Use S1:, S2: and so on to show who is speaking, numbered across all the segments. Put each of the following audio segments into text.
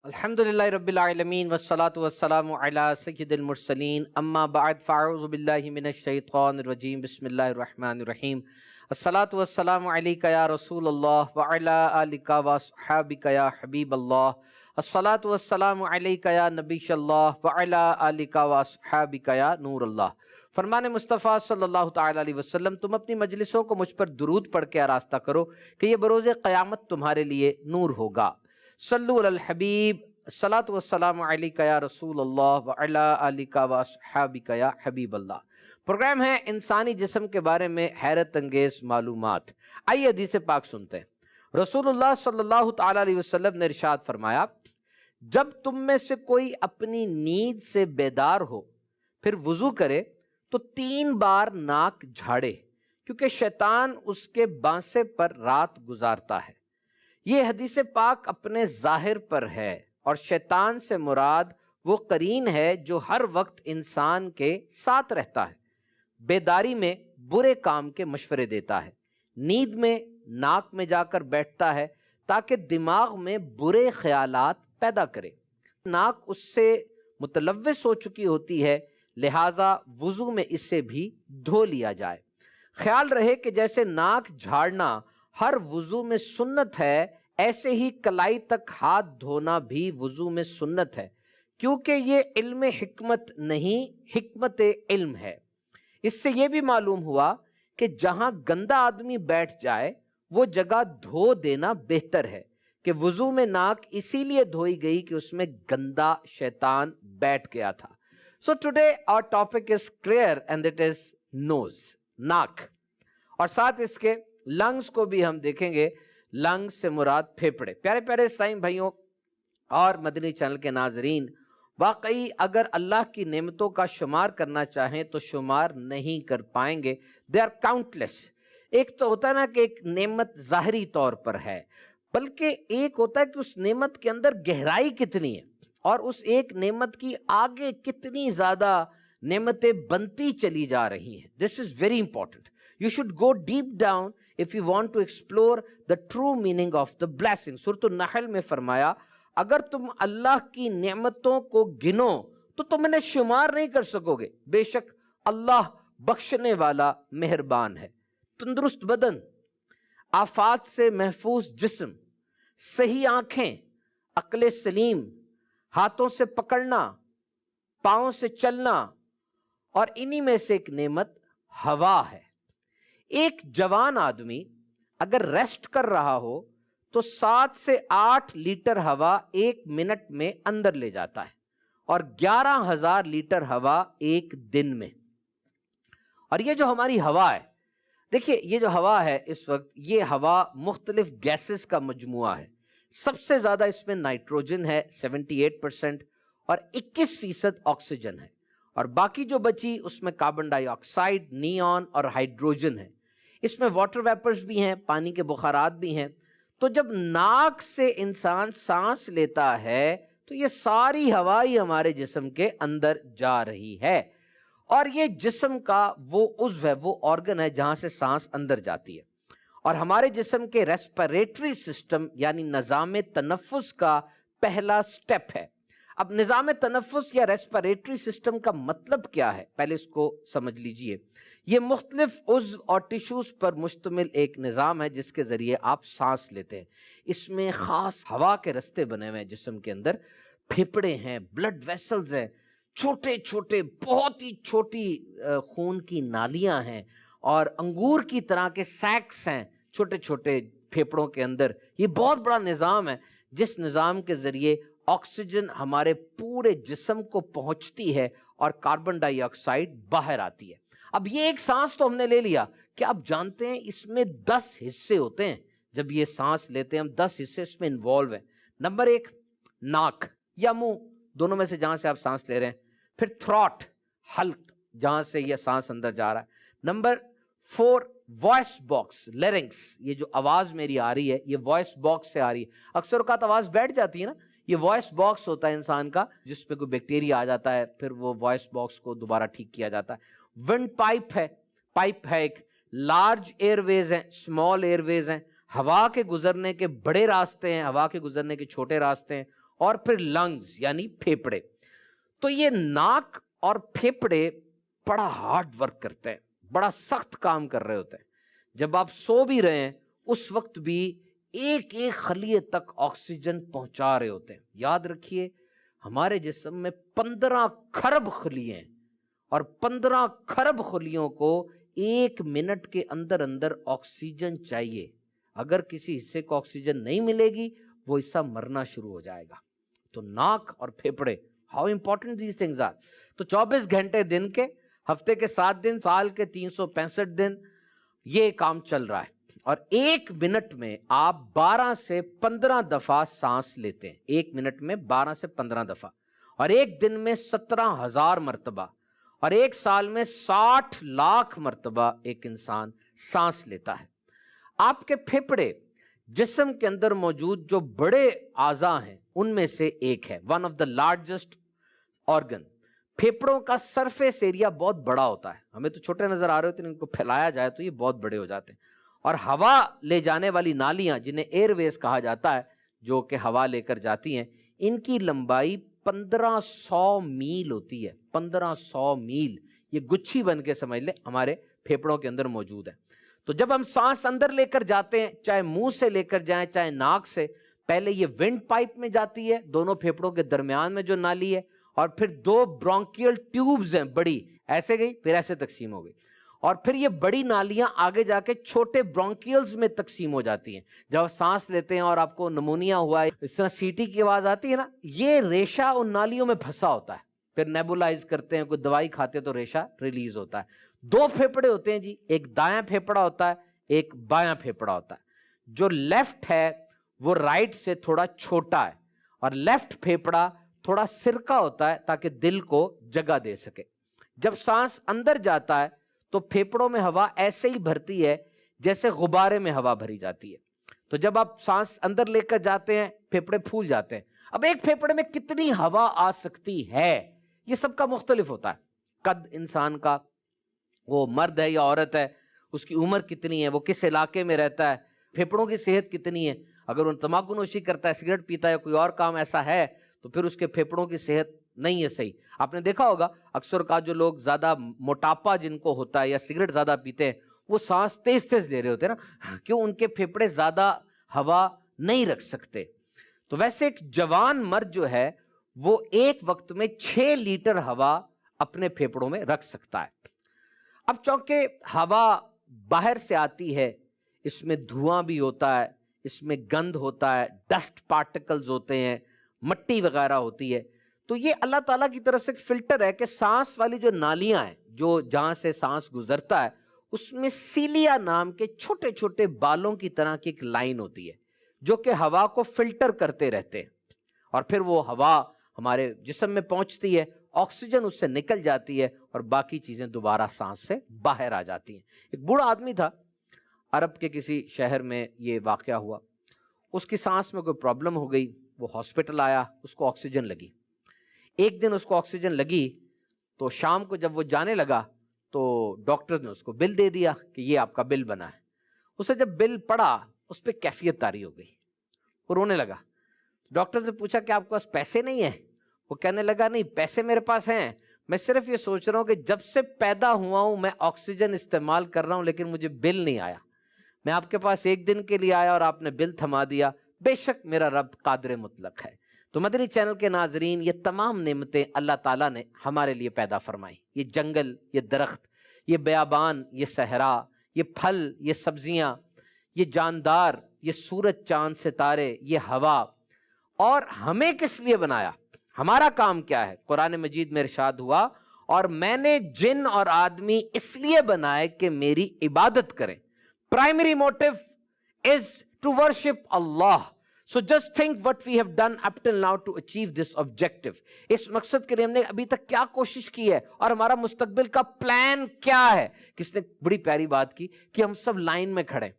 S1: الحمدللہ رب العالمین والصلاة والسلام علی سید المرسلین اما بعد فاعوذ باللہ من الشیطان الرجیم بسم اللہ الرحمن الرحیم الصلاة والسلام علیک یا رسول اللہ وعلی آلک واصحابک یا حبیب اللہ الصلاة والسلام علیک یا نبی اللہ وعلی آلک واصحابک یا نور اللہ۔ فرمان مصطفیٰ صلی اللہ تعالی علیہ وسلم، تم اپنی مجلسوں کو مجھ پر درود پڑھ کے آراستہ کرو کہ یہ بروز قیامت تمہارے لیے نور ہوگا۔ صلو علی الحبیب، الصلاۃ والسلام علیک یا رسول اللہ وعلی آلک واصحابک یا حبیب اللہ۔ پروگرام ہے انسانی جسم کے بارے میں حیرت انگیز معلومات۔ آئیے حدیث پاک سنتے ہیں۔ رسول اللہ صلی اللہ تعالی علیہ وسلم نے ارشاد فرمایا، جب تم میں سے کوئی اپنی نیند سے بیدار ہو پھر وضو کرے تو 3 بار ناک جھاڑے، کیونکہ شیطان اس کے بانسے پر رات گزارتا ہے۔ یہ حدیث پاک اپنے ظاہر پر ہے اور شیطان سے مراد وہ قرین ہے جو ہر وقت انسان کے ساتھ رہتا ہے، بیداری میں برے کام کے مشورے دیتا ہے، نیند میں ناک میں جا کر بیٹھتا ہے تاکہ دماغ میں برے خیالات پیدا کرے۔ ناک اس سے متلوث ہو چکی ہوتی ہے، لہٰذا وضو میں اسے بھی دھو لیا جائے۔ خیال رہے کہ جیسے ناک جھاڑنا ہر وضو میں سنت ہے، ایسے ہی کلائی تک ہاتھ دھونا بھی وضو میں سنت ہے، کیونکہ یہ علم حکمت نہیں، حکمت علم ہے۔ اس سے یہ بھی معلوم ہوا کہ جہاں گندا آدمی بیٹھ جائے وہ جگہ دھو دینا بہتر ہے، کہ وضو میں ناک اسی لیے دھوئی گئی کہ اس میں گندا شیطان بیٹھ گیا تھا۔ So today our topic is clear and it is nose، ناک، اور ساتھ اس کے لنگز کو بھی ہم دیکھیں گے۔ لنگ سے مراد پھیپھڑے۔ پیارے پیارے اسلامی بھائیوں اور مدنی چینل کے ناظرین، واقعی اگر اللہ کی نعمتوں کا شمار کرنا چاہیں تو شمار نہیں کر پائیں گے۔ they are countless۔ ایک تو ہوتا ہے نا کہ ایک نعمت ظاہری طور پر ہے، بلکہ ایک ہوتا ہے کہ اس نعمت کے اندر گہرائی کتنی ہے اور اس ایک نعمت کی آگے کتنی زیادہ نعمتیں بنتی چلی جا رہی ہیں۔ this is very important۔ You should go deep down if you want to explore the true meaning of the blessing۔ سورۃ النحل میں فرمایا، اگر تم اللہ کی نعمتوں کو گنو تو تم انہیں شمار نہیں کر سکو گے، بے شک اللہ بخشنے والا مہربان ہے۔ تندرست بدن، آفات سے محفوظ جسم، صحیح آنکھیں، عقل سلیم، ہاتھوں سے پکڑنا، پاؤں سے چلنا، اور انہی میں سے ایک نعمت ہوا ہے۔ ایک جوان آدمی اگر ریسٹ کر رہا ہو تو 7 سے 8 لیٹر ہوا 1 منٹ میں اندر لے جاتا ہے، اور 11,000 لیٹر ہوا ایک دن میں۔ اور یہ جو ہماری ہوا ہے، دیکھیے یہ جو ہوا ہے اس وقت، یہ ہوا مختلف گیسز کا مجموعہ ہے۔ سب سے زیادہ اس میں نائٹروجن ہے 78%، اور 21% آکسیجن ہے، اور باقی جو بچی اس میں کاربن ڈائی آکسائڈ، نیون اور ہائیڈروجن ہے۔ اس میں واٹر ویپرز بھی ہیں، پانی کے بخارات بھی ہیں۔ تو جب ناک سے انسان سانس لیتا ہے تو یہ ساری ہوا ہی ہمارے جسم کے اندر جا رہی ہے، اور یہ جسم کا وہ عضو ہے، وہ آرگن ہے جہاں سے سانس اندر جاتی ہے، اور ہمارے جسم کے ریسپیریٹری سسٹم یعنی نظام تنفس کا پہلا سٹیپ ہے۔ اب نظام تنفس یا ریسپیریٹری سسٹم کا مطلب کیا ہے، پہلے اس کو سمجھ لیجئے۔ یہ مختلف عضو اور ٹیشوز پر مشتمل ایک نظام ہے جس کے ذریعے آپ سانس لیتے ہیں۔ اس میں خاص ہوا کے رستے بنے ہوئے ہیں جسم کے اندر، پھیپھڑے ہیں، بلڈ ویسلز ہیں، چھوٹے چھوٹے بہت ہی چھوٹی خون کی نالیاں ہیں، اور انگور کی طرح کے سیکس ہیں چھوٹے چھوٹے پھیپھڑوں کے اندر۔ یہ بہت بڑا نظام ہے جس نظام کے ذریعے آکسیجن ہمارے پورے جسم کو پہنچتی ہے اور کاربن ڈائی آکسائڈ باہر آتی ہے۔ اب یہ ایک سانس تو ہم نے لے لیا، کیا آپ جانتے ہیں اس میں 10 حصے ہوتے ہیں؟ جب یہ سانس لیتے ہیں ہم 10 حصے اس میں انوالو ہیں۔ نمبر 1 ناک یا منہ، دونوں میں سے جہاں سے آپ سانس لے رہے ہیں۔ پھر تھروٹ، حلق، جہاں سے یہ سانس اندر جا رہا ہے۔ نمبر 4 وائس باکس، لیرنگس، یہ جو آواز میری آ رہی ہے یہ وائس باکس سے آ رہی ہے۔ اکثر اوقات آواز بیٹھ جاتی ہے نا، یہ وائس باکس ہوتا ہے انسان کا، جس پہ کوئی بیکٹیریا آ جاتا ہے، پھر وہ وائس باکس کو دوبارہ ٹھیک کیا جاتا ہے۔ ونڈ پائپ ہے ایک، لارج ایئر ویز ہیں، اسمال ایئر ویز ہیں، ہوا کے گزرنے کے بڑے راستے ہیں، ہوا کے گزرنے کے چھوٹے راستے ہیں، اور پھر لنگز یعنی پھیپڑے. تو یہ ناک اور پھیپڑے بڑا ہارڈ ورک کرتے ہیں, بڑا سخت کام کر رہے ہوتے ہیں. جب آپ سو بھی رہے ہیں اس وقت بھی ایک ایک خلیے تک آکسیجن پہنچا رہے ہوتے ہیں. یاد رکھیے ہمارے جسم میں 15 کھرب خلیے ہیں, اور 15 کھرب خلیوں کو 1 منٹ کے اندر اندر آکسیجن چاہیے. اگر کسی حصے کو آکسیجن نہیں ملے گی وہ حصہ مرنا شروع ہو جائے گا. تو ناک اور پھیپڑے, how important these things are. تو 24 گھنٹے دن کے, ہفتے کے 7 دن, سال کے 365 دن یہ کام چل رہا ہے. اور 1 منٹ میں آپ 12 سے 15 دفعہ سانس لیتے ہیں. 1 منٹ میں 12 سے 15 دفعہ, اور ایک دن میں 17,000 مرتبہ, اور ایک سال میں 60 لاکھ مرتبہ ایک انسان سانس لیتا ہے. آپ کے پھیپڑے جسم کے اندر موجود جو بڑے اعضاء ہیں ان میں سے ایک ہے, one of the largest organ. پھیپڑوں کا سرفیس ایریا بہت بڑا ہوتا ہے, ہمیں تو چھوٹے نظر آ رہے ہوتے ہیں, ان کو پھیلایا جائے تو یہ بہت بڑے ہو جاتے ہیں. اور ہوا لے جانے والی نالیاں جنہیں ایئر ویز کہا جاتا ہے, جو کہ ہوا لے کر جاتی ہیں, ان کی لمبائی 1500 میل ہوتی ہے. 1500 میل, یہ گچھی بن کے سمجھ لیں ہمارے پھیپڑوں کے اندر موجود ہے. تو جب ہم سانس اندر لے کر جاتے ہیں, چاہے منہ سے لے کر جائیں چاہے ناک سے, پہلے یہ ونڈ پائپ میں جاتی ہے, دونوں پھیپڑوں کے درمیان میں جو نالی ہے, اور پھر 2 برونکیل ٹیوبز ہیں بڑی, ایسے گئی پھر ایسے تقسیم ہو گئی, اور پھر یہ بڑی نالیاں آگے جا کے چھوٹے برونکیلز میں تقسیم ہو جاتی ہیں. جب آپ سانس لیتے ہیں اور آپ کو نمونیا ہوا ہے, اس طرح سیٹی کی آواز آتی ہے نا, یہ ریشہ ان نالیوں میں پھنسا ہوتا ہے. پھر نیبولائز کرتے ہیں, کوئی دوائی کھاتے تو ریشہ ریلیز ہوتا ہے. 2 پھیپڑے ہوتے ہیں جی, ایک دایاں پھیپڑا ہوتا ہے, ایک بایاں پھیپڑا ہوتا ہے. جو لیفٹ ہے وہ رائٹ سے تھوڑا چھوٹا ہے, اور لیفٹ پھیپڑا تھوڑا سرکا ہوتا ہے تاکہ دل کو جگہ دے سکے. جب سانس اندر جاتا ہے تو پھیپڑوں میں ہوا ایسے ہی بھرتی ہے جیسے غبارے میں ہوا بھری جاتی ہے. تو جب آپ سانس اندر لے کر جاتے ہیں پھیپڑے پھول جاتے ہیں. اب ایک پھیپڑے میں کتنی ہوا آ سکتی ہے یہ سب کا مختلف ہوتا ہے. قد انسان کا, وہ مرد ہے یا عورت ہے, اس کی عمر کتنی ہے, وہ کس علاقے میں رہتا ہے, پھیپڑوں کی صحت کتنی ہے. اگر وہ تمباکو نوشی کرتا ہے, سگریٹ پیتا ہے, کوئی اور کام ایسا ہے تو پھر اس کے پھیپڑوں کی صحت نہیں ہے صحیح. آپ نے دیکھا ہوگا اکثر کا جو لوگ زیادہ موٹاپا جن کو ہوتا ہے یا سگریٹ زیادہ پیتے ہیں, وہ سانس تیز تیز لے رہے ہوتے ہیں نا, کیوں, ان کے پھیپڑے زیادہ ہوا نہیں رکھ سکتے. تو ویسے ایک جوان مرد جو ہے وہ ایک وقت میں 6 لیٹر ہوا اپنے پھیپڑوں میں رکھ سکتا ہے. اب چونکہ ہوا باہر سے آتی ہے, اس میں دھواں بھی ہوتا ہے, اس میں گند ہوتا ہے, ڈسٹ پارٹیکلز ہوتے ہیں, مٹی وغیرہ ہوتی ہے, تو یہ اللہ تعالیٰ کی طرف سے ایک فلٹر ہے کہ سانس والی جو نالیاں ہیں, جو جہاں سے سانس گزرتا ہے, اس میں سیلیا نام کے چھوٹے چھوٹے بالوں کی طرح کی ایک لائن ہوتی ہے جو کہ ہوا کو فلٹر کرتے رہتے ہیں, اور پھر وہ ہوا ہمارے جسم میں پہنچتی ہے, آکسیجن اس سے نکل جاتی ہے, اور باقی چیزیں دوبارہ سانس سے باہر آ جاتی ہیں. ایک بوڑھا آدمی تھا, عرب کے کسی شہر میں یہ واقعہ ہوا. اس کی سانس میں کوئی پرابلم ہو گئی, وہ ہاسپٹل آیا, اس کو آکسیجن لگی. ایک دن اس کو آکسیجن لگی تو شام کو جب وہ جانے لگا تو ڈاکٹر نے اس کو بل دے دیا کہ یہ آپ کا بل بنا ہے. اسے جب بل پڑا اس پہ کیفیت طاری ہو گئی, وہ رونے لگا. ڈاکٹر سے پوچھا کہ آپ کے پاس پیسے نہیں ہیں؟ وہ کہنے لگا نہیں, پیسے میرے پاس ہیں, میں صرف یہ سوچ رہا ہوں کہ جب سے پیدا ہوا ہوں میں آکسیجن استعمال کر رہا ہوں لیکن مجھے بل نہیں آیا. میں آپ کے پاس ایک دن کے لیے آیا اور آپ نے بل تھما دیا. بے شک میرا رب قادر مطلق ہے. تو مدنی چینل کے ناظرین, یہ تمام نعمتیں اللہ تعالیٰ نے ہمارے لیے پیدا فرمائی. یہ جنگل, یہ درخت, یہ بیابان, یہ صحرا, یہ پھل, یہ سبزیاں, یہ جاندار, یہ سورج چاند ستارے, یہ ہوا. اور ہمیں کس لیے بنایا, ہمارا کام کیا ہے؟ قرآن مجید میں ارشاد ہوا, اور میں نے جن اور آدمی اس لیے بنائے کہ میری عبادت کریں. Primary motive is to worship Allah. So just think what we have done up till now to achieve this objective. اس مقصد کے لیے ہم نے ابھی تک کیا کوشش کی ہے, اور ہمارا مستقبل کا پلان کیا ہے. کس نے بڑی پیاری بات کی کہ ہم سب لائن میں کھڑے,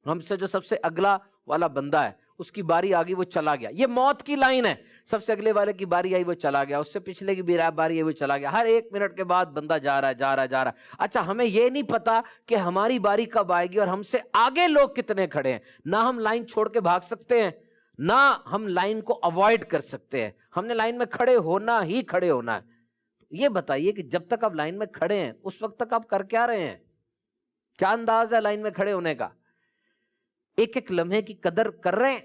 S1: ہم سے جو سب سے اگلا والا بندہ ہے اس کی باری آ گئی, وہ چلا گیا. یہ موت کی لائن ہے, سب سے اگلے والے کی باری آئی وہ چلا گیا, اس سے پچھلے کی باری آئی وہ چلا گیا. ہر 1 منٹ کے بعد بندہ جا رہا ہے جا رہا ہے جا رہا ہے. اچھا, ہمیں یہ نہیں پتا کہ ہماری باری کب آئے گی اور ہم سے آگے لوگ کتنے کھڑے ہیں. نہ ہم لائن چھوڑ کے بھاگ سکتے ہیں, نہ ہم لائن کو اوائڈ کر سکتے ہیں، ہم نے لائن میں کھڑے ہونا ہی کھڑے ہونا ہے۔ یہ بتائیے کہ جب تک آپ لائن میں کھڑے ہیں اس وقت تک آپ کر کیا رہے ہیں؟ کیا انداز ہے لائن میں کھڑے ہونے کا؟ ایک ایک لمحے کی قدر کر رہے ہیں؟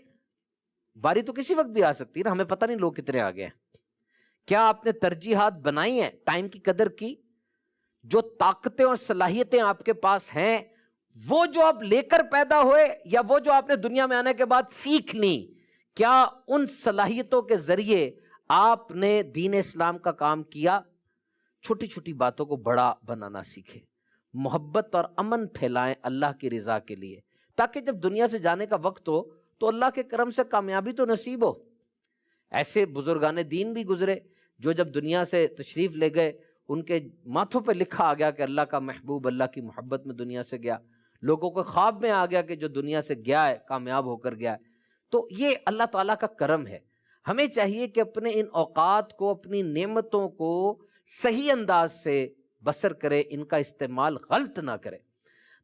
S1: باری تو کسی وقت بھی آ سکتی ہے نا، ہمیں پتہ نہیں لوگ کتنے آگے ہیں۔ کیا آپ نے ترجیحات بنائی ہیں؟ ٹائم کی قدر کی؟ جو طاقتیں اور صلاحیتیں آپ کے پاس ہیں وہ جو آپ لے کر پیدا ہوئے یا وہ جو آپ نے دنیا میں آنے کے بعد سیکھ لی، کیا ان صلاحیتوں کے ذریعے آپ نے دین اسلام کا کام کیا؟ چھوٹی چھوٹی باتوں کو بڑا بنانا سیکھیں، محبت اور امن پھیلائیں اللہ کی رضا کے لیے، تاکہ جب دنیا سے جانے کا وقت ہو تو اللہ کے کرم سے کامیابی تو نصیب ہو۔ ایسے بزرگان دین بھی گزرے جو جب دنیا سے تشریف لے گئے ان کے ماتھوں پہ لکھا آ گیا کہ اللہ کا محبوب اللہ کی محبت میں دنیا سے گیا، لوگوں کو خواب میں آ گیا کہ جو دنیا سے گیا ہے کامیاب ہو کر گیا ہے۔ تو یہ اللہ تعالیٰ کا کرم ہے۔ ہمیں چاہیے کہ اپنے ان اوقات کو، اپنی نعمتوں کو صحیح انداز سے بسر کرے، ان کا استعمال غلط نہ کرے۔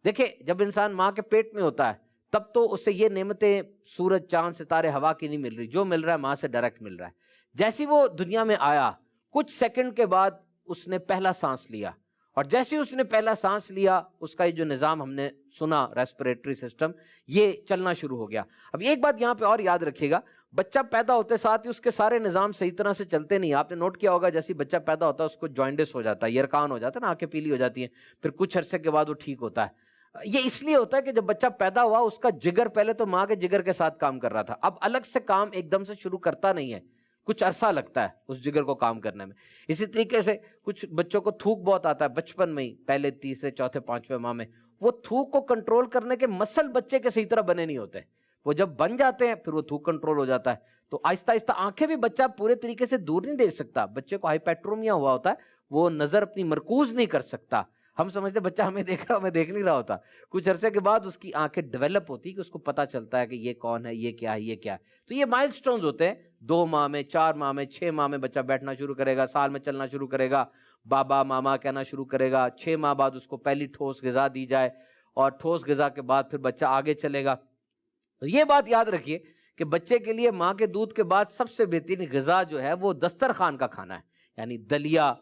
S1: دیکھیں جب انسان ماں کے پیٹ میں ہوتا ہے تب تو اسے یہ نعمتیں سورج چاند ستارے ہوا کی نہیں مل رہی، جو مل رہا ہے ماں سے ڈائریکٹ مل رہا ہے۔ جیسی وہ دنیا میں آیا کچھ سیکنڈ کے بعد اس نے پہلا سانس لیا، اور جیسے اس نے پہلا سانس لیا اس کا یہ جو نظام ہم نے سنا ریسپریٹری سسٹم، یہ چلنا شروع ہو گیا۔ اب ایک بات یہاں پہ اور یاد رکھیے گا، بچہ پیدا ہوتے ساتھ ہی اس کے سارے نظام صحیح طرح سے چلتے نہیں۔ آپ نے نوٹ کیا ہوگا جیسے بچہ پیدا ہوتا ہے اس کو جوائنٹس ہو جاتا ہے، یرکان ہو جاتا ہے نا، آنکھیں پیلی ہو جاتی ہیں، پھر کچھ عرصے کے بعد وہ ٹھیک ہوتا ہے۔ یہ اس لیے ہوتا ہے کہ جب بچہ پیدا ہوا اس کا جگر پہلے تو ماں کے جگر کے ساتھ کام کر رہا تھا، اب الگ سے کام ایک دم سے شروع کرتا نہیں ہے، کچھ عرصہ لگتا ہے اس جگر کو کام کرنے میں۔ اسی طریقے سے کچھ بچوں کو تھوک بہت آتا ہے بچپن میں ہی، پہلے تیسرے چوتھے پانچویں ماہ میں، وہ تھوک کو کنٹرول کرنے کے مسل بچے کے صحیح طرح بنے نہیں ہوتے، وہ جب بن جاتے ہیں پھر وہ تھوک کنٹرول ہو جاتا ہے۔ تو آہستہ آہستہ آنکھیں بھی بچہ پورے طریقے سے دور نہیں دیکھ سکتا، بچے کو ہائپیٹرومیا ہوا ہوتا ہے، وہ نظر اپنی مرکوز نہیں کر سکتا۔ ہم سمجھتے بچہ ہمیں دیکھ رہا، ہمیں دیکھ نہیں رہا ہوتا، کچھ عرصے کے بعد اس کی آنکھیں ڈیولپ ہوتی کہ اس کو پتہ چلتا ہے کہ یہ کون ہے، یہ کیا ہے، یہ کیا ہے۔ تو یہ مائل سٹونز ہوتے ہیں، 2 ماہ میں، 4 ماہ میں، 6 ماہ میں بچہ بیٹھنا شروع کرے گا، سال میں چلنا شروع کرے گا، بابا ماما کہنا شروع کرے گا، 6 ماہ بعد اس کو پہلی ٹھوس غذا دی جائے، اور ٹھوس غذا کے بعد پھر بچہ آگے چلے گا۔ تو یہ بات یاد رکھیے کہ بچے کے لیے ماں کے دودھ کے بعد سب سے بہترین غذا جو ہے وہ دسترخوان کا کھانا ہے، یعنی دلیا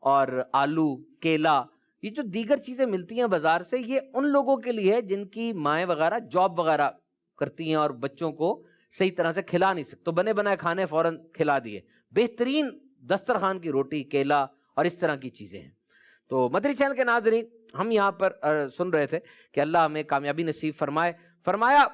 S1: اور آلو، کیلا، یہ جو دیگر چیزیں ملتی ہیں بازار سے، یہ ان لوگوں کے لیے جن کی مائیں وغیرہ جاب وغیرہ کرتی ہیں اور بچوں کو صحیح طرح سے کھلا نہیں سکتے، تو بنے بنائے کھانے فوراً کھلا دیے۔ بہترین دسترخوان کی روٹی، کیلا اور اس طرح کی چیزیں ہیں۔ تو مدری چینل کے ناظرین، ہم یہاں پر سن رہے تھے کہ اللہ ہمیں کامیابی نصیب فرمائے۔ فرمایا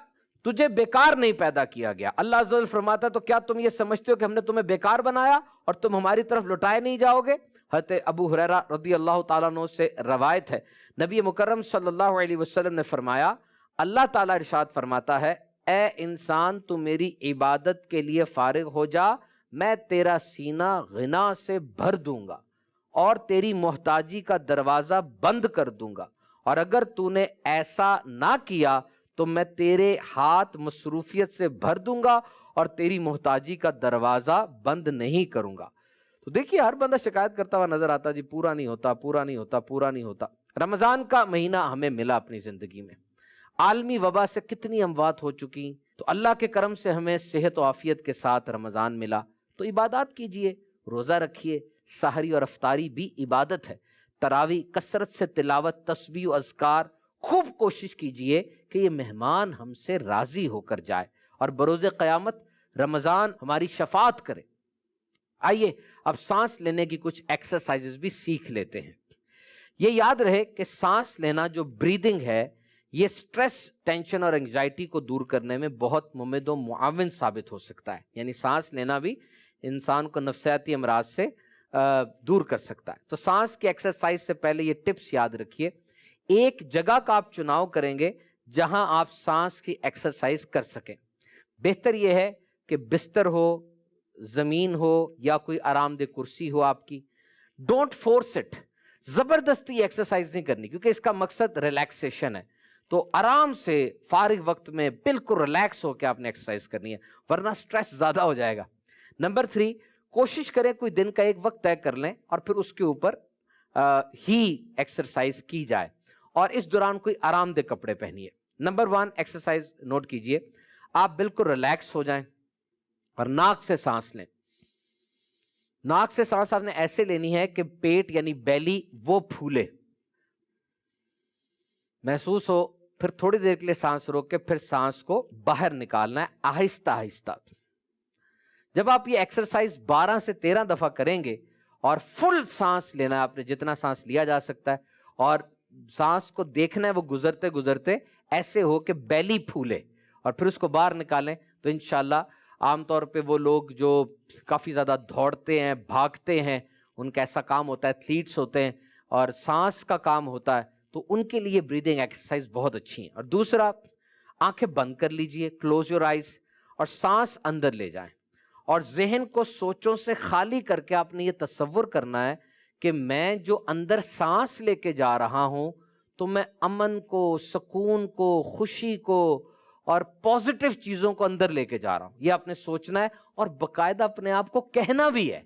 S1: تجھے بیکار نہیں پیدا کیا گیا۔ اللہ عز و جل فرماتا ہے تو کیا تم یہ سمجھتے ہو کہ ہم نے تمہیں بیکار بنایا اور تم ہماری طرف لوٹائے نہیں جاؤ گے؟ حضرت ابو ہریرہ رضی اللہ تعالیٰ عنہ سے روایت ہے، نبی مکرم صلی اللہ علیہ وسلم نے فرمایا، اللہ تعالیٰ ارشاد فرماتا ہے، اے انسان تو میری عبادت کے لیے فارغ ہو جا، میں تیرا سینہ غنا سے بھر دوں گا اور تیری محتاجی کا دروازہ بند کر دوں گا، اور اگر تو نے ایسا نہ کیا تو میں تیرے ہاتھ مصروفیت سے بھر دوں گا اور تیری محتاجی کا دروازہ بند نہیں کروں گا۔ تو دیکھیے ہر بندہ شکایت کرتا ہوا نظر آتا، جی پورا نہیں ہوتا، پورا نہیں ہوتا، پورا نہیں ہوتا۔ رمضان کا مہینہ ہمیں ملا اپنی زندگی میں، عالمی وبا سے کتنی اموات ہو چکی، تو اللہ کے کرم سے ہمیں صحت و عافیت کے ساتھ رمضان ملا، تو عبادات کیجئے، روزہ رکھیے، سحری اور افطاری بھی عبادت ہے، تراویح، کثرت سے تلاوت، تسبیح و اذکار، خوب کوشش کیجئے کہ یہ مہمان ہم سے راضی ہو کر جائے اور بروز قیامت رمضان ہماری شفاعت کرے۔ آئیے اب سانس لینے کی کچھ ایکسرسائزز بھی سیکھ لیتے ہیں۔ یہ یاد رہے کہ سانس لینا جو بریدنگ ہے یہ سٹریس، ٹینشن اور انگزائٹی کو دور کرنے میں بہت ممد و معاون ثابت ہو سکتا ہے، یعنی سانس لینا بھی انسان کو نفسیاتی امراض سے دور کر سکتا ہے۔ تو سانس کی ایکسرسائز سے پہلے یہ ٹپس یاد رکھیے، ایک جگہ کا آپ چناؤ کریں گے جہاں آپ سانس کی ایکسرسائز کر سکیں۔ بہتر یہ ہے کہ بستر ہو، زمین ہو یا کوئی آرام دہ کرسی ہو آپ کی۔ ڈونٹ فورس اٹ، زبردستی ایکسرسائز نہیں کرنی، کیونکہ اس کا مقصد ریلیکسیشن ہے، تو آرام سے فارغ وقت میں بالکل ریلیکس ہو کے آپ نے ایکسرسائز کرنی ہے، ورنہ سٹریس زیادہ ہو جائے گا۔ نمبر 3، کوشش کریں کوئی دن کا ایک وقت طے کر لیں اور پھر اس کے اوپر ہی ایکسرسائز کی جائے، اور اس دوران کوئی آرام دہ کپڑے پہنیے۔ نمبر 1 ایکسرسائز نوٹ کیجئے، آپ بالکل ریلیکس ہو جائیں، اور ناک سے سانس لیں. ناک سے سانس آپ نے ایسے لینی ہے کہ پیٹ یعنی بیلی وہ پھولے، محسوس ہو. پھر تھوڑی دیر کے لیے سانس روک کے پھر سانس کو باہر نکالنا ہے آہستہ آہستہ. جب آپ یہ ایکسرسائز 12 سے 13 دفعہ کریں گے اور فل سانس لینا ہے، آپ نے جتنا سانس لیا جا سکتا ہے، اور سانس کو دیکھنا ہے وہ گزرتے گزرتے ایسے ہو کہ بیلی پھولے اور پھر اس کو باہر نکالیں، تو انشاءاللہ عام طور پہ وہ لوگ جو کافی زیادہ دوڑتے ہیں بھاگتے ہیں، ان کا ایسا کام ہوتا ہے، ایتھلیٹس ہوتے ہیں اور سانس کا کام ہوتا ہے، تو ان کے لیے بریدنگ ایکسرسائز بہت اچھی ہیں. اور دوسرا، آنکھیں بند کر لیجئے، کلوز یور آئیز، اور سانس اندر لے جائیں اور ذہن کو سوچوں سے خالی کر کے آپ نے یہ تصور کرنا ہے کہ میں جو اندر سانس لے کے جا رہا ہوں تو میں امن کو، سکون کو، خوشی کو اور پازیٹیو چیزوں کو اندر لے کے جا رہا ہوں. یہ آپ نے سوچنا ہے اور باقاعدہ اپنے آپ کو کہنا بھی ہے.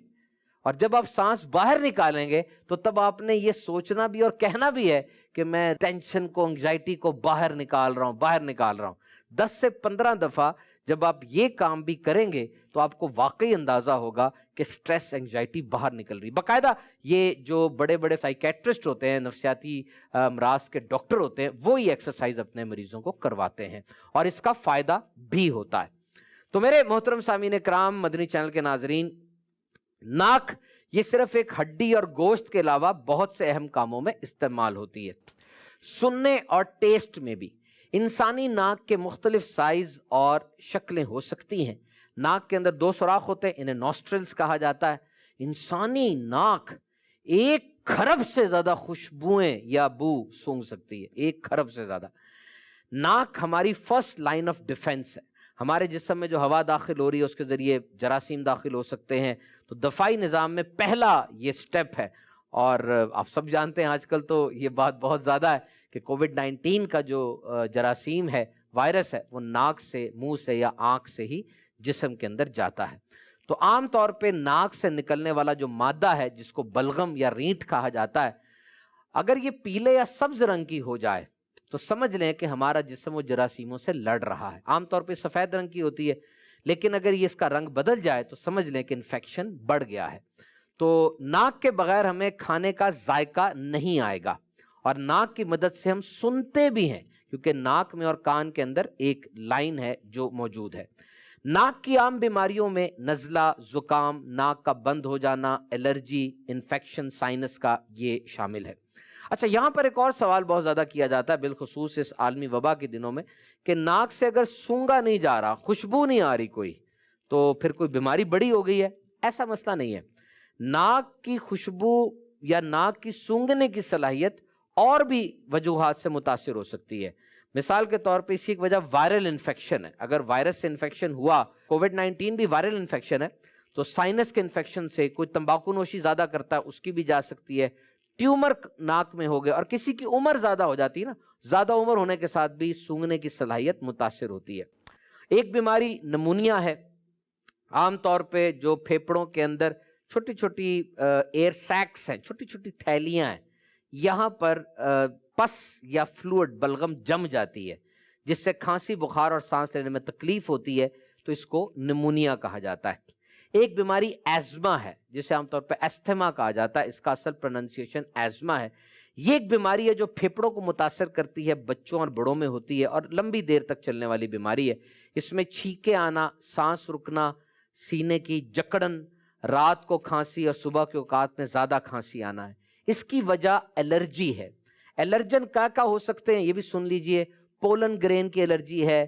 S1: اور جب آپ سانس باہر نکالیں گے تو تب آپ نے یہ سوچنا بھی اور کہنا بھی ہے کہ میں ٹینشن کو، انگزائٹی کو باہر نکال رہا ہوں، باہر نکال رہا ہوں. 10 سے 15 دفعہ جب آپ یہ کام بھی کریں گے تو آپ کو واقعی اندازہ ہوگا کہ سٹریس، انگزائٹی باہر نکل رہی. باقاعدہ یہ جو بڑے بڑے سائیکیٹرسٹ ہوتے ہیں، نفسیاتی امراض کے ڈاکٹر ہوتے ہیں، وہ یہ ایکسرسائز اپنے مریضوں کو کرواتے ہیں اور اس کا فائدہ بھی ہوتا ہے. تو میرے محترم سامعین کرام، مدنی چینل کے ناظرین، ناک یہ صرف ایک ہڈی اور گوشت کے علاوہ بہت سے اہم کاموں میں استعمال ہوتی ہے. سننے اور ٹیسٹ میں بھی انسانی ناک کے مختلف سائز اور شکلیں ہو سکتی ہیں. ناک کے اندر 2 سوراخ ہوتے ہیں، انہیں نوسٹرلز کہا جاتا ہے. انسانی ناک 1 کھرب سے زیادہ خوشبوئیں یا بو سونگھ سکتی ہے، 1 کھرب سے زیادہ. ناک ہماری فرسٹ لائن آف ڈیفense ہے. ہمارے جسم میں جو ہوا داخل ہو رہی ہے اس کے ذریعے جراثیم داخل ہو سکتے ہیں، تو دفاعی نظام میں پہلا یہ سٹیپ ہے. اور آپ سب جانتے ہیں آج کل تو یہ بات بہت زیادہ ہے کہ کووڈ-19 کا جو جراثیم ہے، وائرس ہے، وہ ناک سے، منہ سے یا آنکھ سے ہی جسم کے اندر جاتا ہے. تو عام طور پہ ناک سے نکلنے والا جو مادہ ہے جس کو بلغم یا رینٹ کہا جاتا ہے، اگر یہ پیلے یا سبز رنگ کی ہو جائے تو سمجھ لیں کہ ہمارا جسم وہ جراثیموں سے لڑ رہا ہے. عام طور پہ سفید رنگ کی ہوتی ہے، لیکن اگر یہ اس کا رنگ بدل جائے تو سمجھ لیں کہ انفیکشن بڑھ گیا ہے. تو ناک کے بغیر ہمیں کھانے کا ذائقہ نہیں آئے گا، اور ناک کی مدد سے ہم سنتے بھی ہیں، کیونکہ ناک میں اور کان کے اندر ایک لائن ہے جو موجود ہے. ناک کی عام بیماریوں میں نزلہ، زکام، ناک کا بند ہو جانا، الرجی، انفیکشن، سائنس کا یہ شامل ہے. اچھا، یہاں پر ایک اور سوال بہت زیادہ کیا جاتا ہے، بالخصوص اس عالمی وبا کے دنوں میں، کہ ناک سے اگر سونگا نہیں جا رہا، خوشبو نہیں آ رہی کوئی، تو پھر کوئی بیماری بڑی ہو گئی ہے. ایسا مسئلہ نہیں ہے. ناک کی خوشبو یا ناک کی سونگنے کی صلاحیت اور بھی وجوہات سے متاثر ہو سکتی ہے. مثال کے طور پہ اس کی ایک وجہ وائرل انفیکشن ہے. اگر وائرس سے انفیکشن ہوا، کووڈ-19 بھی وائرل انفیکشن ہے، تو سائنس کے انفیکشن سے، کوئی تمباکو نوشی زیادہ کرتا ہے اس کی بھی جا سکتی ہے. ٹیومر ناک میں ہو گئے، اور کسی کی عمر زیادہ ہو جاتی ہے نا، زیادہ عمر ہونے کے ساتھ بھی سونگنے کی صلاحیت متاثر ہوتی ہے. ایک بیماری نمونیا ہے. عام طور پہ جو پھیپڑوں کے اندر چھوٹی چھوٹی ایئر سیکس ہیں، چھوٹی چھوٹی تھیلیاں ہیں، یہاں پر پس یا فلوئڈ، بلغم جم جاتی ہے، جس سے کھانسی، بخار اور سانس لینے میں تکلیف ہوتی ہے، تو اس کو نمونیا کہا جاتا ہے. ایک بیماری ایزما ہے، جسے عام طور پہ ایستھما کہا جاتا ہے، اس کا اصل پروننسیشن ایزما ہے. یہ ایک بیماری ہے جو پھیپڑوں کو متاثر کرتی ہے، بچوں اور بڑوں میں ہوتی ہے اور لمبی دیر تک چلنے والی بیماری ہے. اس میں چھینکیں آنا، سانس رکنا، سینے کی جکڑن، رات کو کھانسی اور صبح کے اوقات میں زیادہ کھانسی آنا ہے. اس کی وجہ الرجی ہے. الرجن کیا ہو سکتے ہیں یہ بھی سن لیجئے. پولن گرین کی الرجی ہے،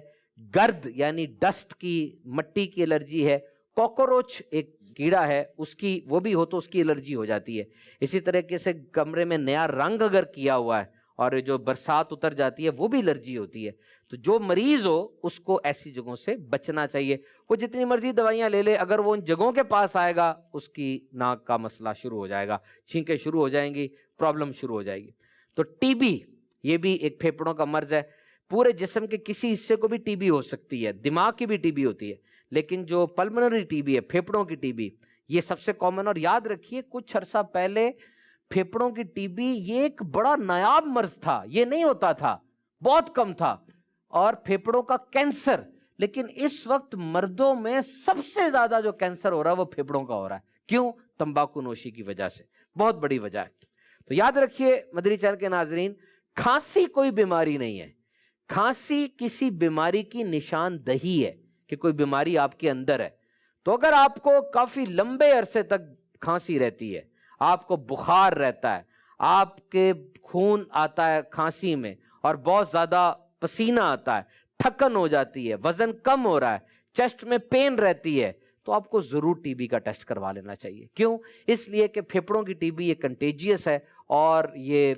S1: گرد یعنی ڈسٹ کی، مٹی کی الرجی ہے، کوکروچ ایک کیڑا ہے اس کی، وہ بھی ہو تو اس کی الرجی ہو جاتی ہے. اسی طریقے سے کمرے میں نیا رنگ اگر کیا ہوا ہے اور جو برسات اتر جاتی ہے وہ بھی الرجی ہوتی ہے. تو جو مریض ہو اس کو ایسی جگہوں سے بچنا چاہیے. وہ جتنی مرضی دوائیاں لے لے، اگر وہ ان جگہوں کے پاس آئے گا اس کی ناک کا مسئلہ شروع ہو جائے گا، چھینکیں شروع ہو جائیں گی، پرابلم شروع ہو جائے گی. تو ٹی بی یہ بھی ایک پھیپڑوں کا مرض ہے. پورے جسم کے کسی حصے کو بھی ٹی بی ہو سکتی ہے، دماغ کی بھی ٹی بی ہوتی ہے، لیکن جو پلمنری ٹی بی ہے، پھیپڑوں کی ٹی بی، یہ سب سے کامن. اور یاد رکھیے کچھ عرصہ پہلے پھیپڑوں کی ٹی بی یہ ایک بڑا نایاب مرض تھا، یہ نہیں ہوتا تھا، بہت کم تھا. اور پھیپڑوں کا کینسر، لیکن اس وقت مردوں میں سب سے زیادہ جو کینسر ہو رہا ہے وہ پھیپڑوں کا ہو رہا ہے. کیوں؟ تمباکو نوشی کی وجہ سے. بہت بڑی وجہ ہے. تو یاد رکھیے مدنی چینل کے ناظرین، کھانسی کوئی بیماری نہیں ہے. کھانسی کسی بیماری کی نشاندہی ہے کہ کوئی بیماری آپ کے اندر ہے. تو اگر آپ کو کافی لمبے عرصے تک کھانسی رہتی ہے، آپ کو بخار رہتا ہے، آپ کے خون آتا ہے کھانسی میں اور بہت زیادہ پسینہ آتا ہے، تھکن ہو جاتی ہے، وزن کم ہو رہا ہے، چیسٹ میں پین رہتی ہے، تو آپ کو ضرور ٹی بی کا ٹیسٹ کروا لینا چاہیے. کیوں؟ اس لیے کہ پھیپڑوں کی ٹی بی یہ کنٹیجیس ہے اور یہ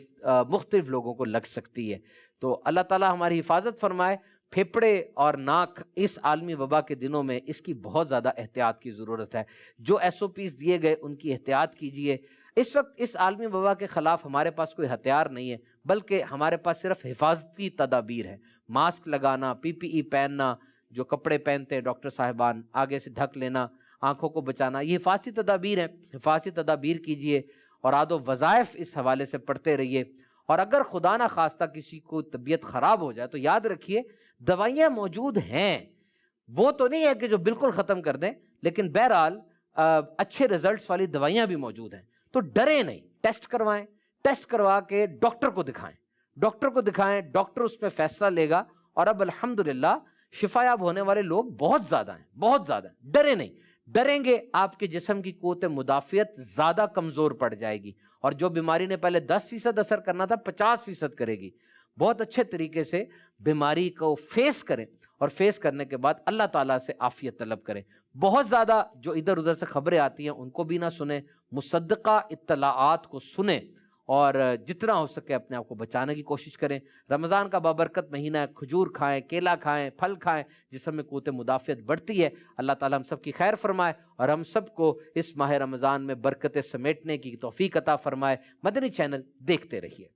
S1: مختلف لوگوں کو لگ سکتی ہے. تو اللہ تعالیٰ ہماری حفاظت فرمائے. پھیپڑے اور ناک اس عالمی وبا کے دنوں میں اس کی بہت زیادہ احتیاط کی ضرورت ہے. جو ایس او پیز دیے گئے ان کی احتیاط کیجیے. اس وقت اس عالمی وبا کے خلاف ہمارے پاس کوئی ہتھیار نہیں ہے، بلکہ ہمارے پاس صرف حفاظتی تدابیر ہیں. ماسک لگانا، پی پی ای پہننا، جو کپڑے پہنتے ہیں ڈاکٹر صاحبان، آگے سے ڈھک لینا، آنکھوں کو بچانا، یہ حفاظتی تدابیر ہیں. حفاظتی تدابیر کیجیے اور آدھو وظائف اس حوالے سے پڑھتے رہیے. اور اگر خدا نہ خواستہ کسی کو طبیعت خراب ہو جائے تو یاد رکھیے دوائیاں موجود ہیں. وہ تو نہیں ہے کہ جو بالکل ختم کر دیں، لیکن بہرحال اچھے ریزلٹس والی دوائیاں بھی موجود ہیں. تو ڈریں نہیں، ٹیسٹ کروائیں. ٹیسٹ کروا کے ڈاکٹر کو دکھائیں. ڈاکٹر کو دکھائیں، ڈاکٹر اس پہ فیصلہ لے گا. اور اب الحمدللہ شفا یاب ہونے والے لوگ بہت زیادہ ہیں، بہت زیادہ ہیں. ڈرے نہیں. ڈریں گے آپ کے جسم کی قوت مدافعت زیادہ کمزور پڑ جائے گی، اور جو بیماری نے پہلے 10% اثر کرنا تھا 50% کرے گی. بہت اچھے طریقے سے بیماری کو فیس کریں، اور فیس کرنے کے بعد اللہ تعالیٰ سے عافیت طلب کریں. بہت زیادہ جو ادھر ادھر سے خبریں آتی ہیں ان کو بھی نہ سنیں، مصدقہ اطلاعات کو سنیں، اور جتنا ہو سکے اپنے آپ کو بچانے کی کوشش کریں. رمضان کا بابرکت مہینہ ہے، کھجور کھائیں، کیلا کھائیں، پھل کھائیں، جسم میں قوت مدافعت بڑھتی ہے. اللہ تعالیٰ ہم سب کی خیر فرمائے اور ہم سب کو اس ماہ رمضان میں برکتیں سمیٹنے کی توفیق عطا فرمائے. مدنی چینل دیکھتے رہیے.